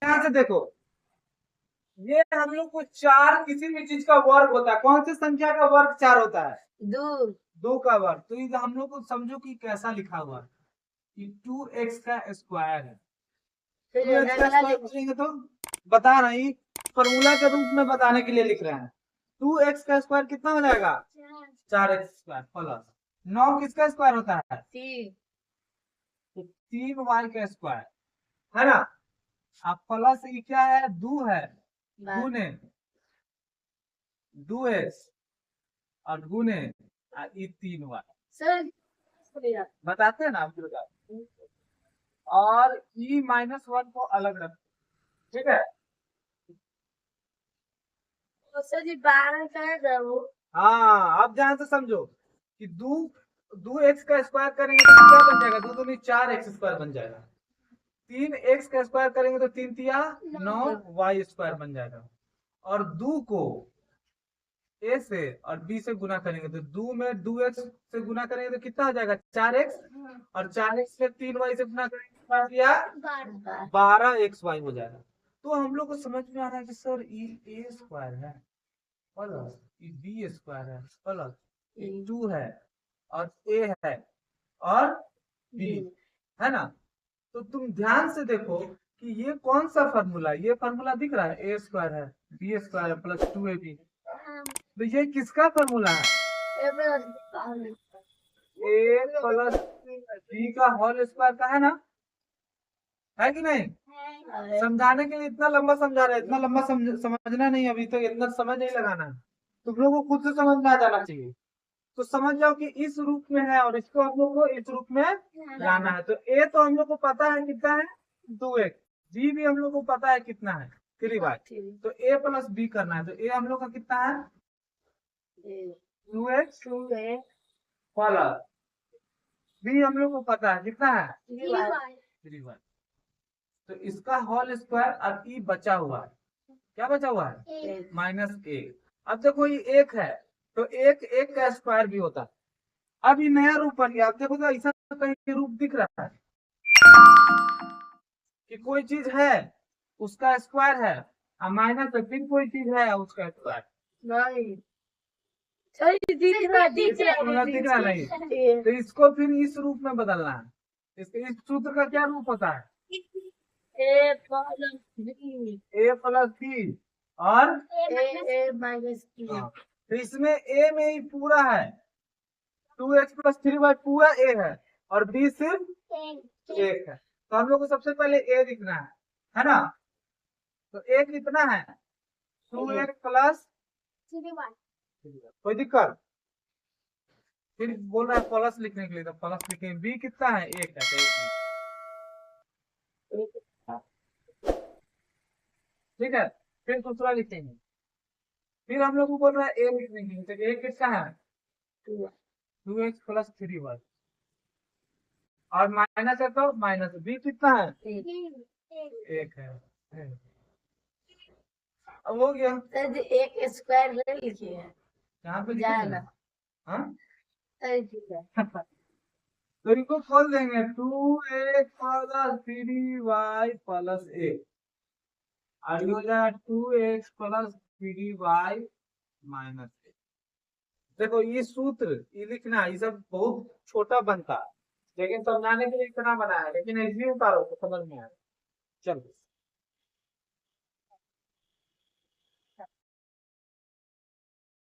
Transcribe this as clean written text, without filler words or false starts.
ध्यान से देखो, ये हम लोग को चार किसी भी चीज का वर्ग होता है। कौन सी संख्या का वर्ग चार होता है? दो का वर्ग। तो ये हम लोग को समझो कि कैसा लिखा हुआ है कि 2x का स्क्वायर है। 2x का स्क्वायर करेंगे तो बता रही, फॉर्मूला के रूप में बताने के लिए लिख रहे हैं। 2x का स्क्वायर कितना हो जाएगा? 4x स्क्वायर प्लस 9 किसका स्क्वायर होता है? 3y का स्क्वायर, है ना। अब प्लस ये क्या है? दो है, गुने 2x और गुने ये 3y। बताते हैं ना आप लोग। और e-1 को अलग रख, ठीक है। हाँ, आप ध्यान से समझो कि दो एक्स का स्क्वायर करेंगे तो क्या बन जाएगा? दो दूनी 4x स्क्वायर बन जाएगा। 3x का स्क्वायर करेंगे तो 3 तिया 9y स्क्वायर बन जाएगा। और दो को a से और b से गुना करेंगे तो दो में 2x से गुना करेंगे तो कितना हो जाएगा? 4x। और 4x से 3y से गुना करेंगे 12xy हो जाएगा। तो हम लोग को समझ में आ रहा है कि सर ये a स्क्वायर है प्लस ये बी स्क्वायर है प्लस ये 2 है और ए है और बी, है ना। तो तुम ध्यान से देखो कि ये कौन सा फॉर्मूला है। ये फॉर्मूला दिख रहा है, ए स्क्वायर है बी स्क्वायर है प्लस 2ab। तो ये किसका फॉर्मूला है? ए प्लस बी का होल स्क्वायर का, है ना, है कि नहीं? समझाने के लिए इतना लंबा समझा रहे हैं, इतना लंबा समझना नहीं, अभी तो इतना समझ नहीं लगाना है। तुम लोगों को खुद से समझ में आ जाना चाहिए। तो समझ जाओ कि इस रूप में है और इसको हम लोग को इस रूप में लाना है। तो ए तो हम लोग को पता है कितना है? 2x। बी भी हम लोग को पता है कितना है? 3y। तो ए प्लस बी करना है। तो ए हम लोग का कितना है? 2x प्लस बी हम लोग को पता है कितना है? 3y। तो इसका होल स्क्वायर और ई बचा हुआ है। क्या बचा हुआ है? -1। अब देखो ये एक है तो एक का स्क्वायर भी होता है। अब ये नया रूप बन गया। अब देखो तो ऐसा कहीं रूप दिख रहा है कि कोई चीज है उसका स्क्वायर है और माइनस है, फिर कोई चीज है उसका स्क्वायर नहीं दिख रहा नहीं। तो इसको फिर इस रूप में बदलना है। इसके इस सूत्र का क्या रूप होता है? ए प्लस बी और ए माइनस बी। तो इसमें ए में ही पूरा है 2x प्लस 3y पूरा ए है और बी सिर्फ एक है। तो हम लोग को सबसे पहले ए लिखना है ना। तो ए कितना है? 2x plus 3y। कोई दिक्कत? फिर बोल रहा है प्लस लिखने के लिए, तो प्लस लिखेंगे। बी कितना है? एक है। ठीक है, फिर दूसरा लिखेंगे। फिर हम लोग को बोल रहा है ए लिखने के लिए, तो ए कितना है? 2x plus 3y। और माइनस है तो माइनस। बी कितना है? एक है। अब हो गया। सर एक स्क्वायर ले लिखिए यहाँ पे जाना। हाँ तो इनको खोल देंगे 2x plus 3y plus a और हो जाएगा 2x plus 3y minus a। देखो ये सूत्र ये लिखना ये सब बहुत छोटा बनता है, लेकिन समझाने के लिए इतना बना है, लेकिन इसलिए उतारो तो समझ में आए। चलो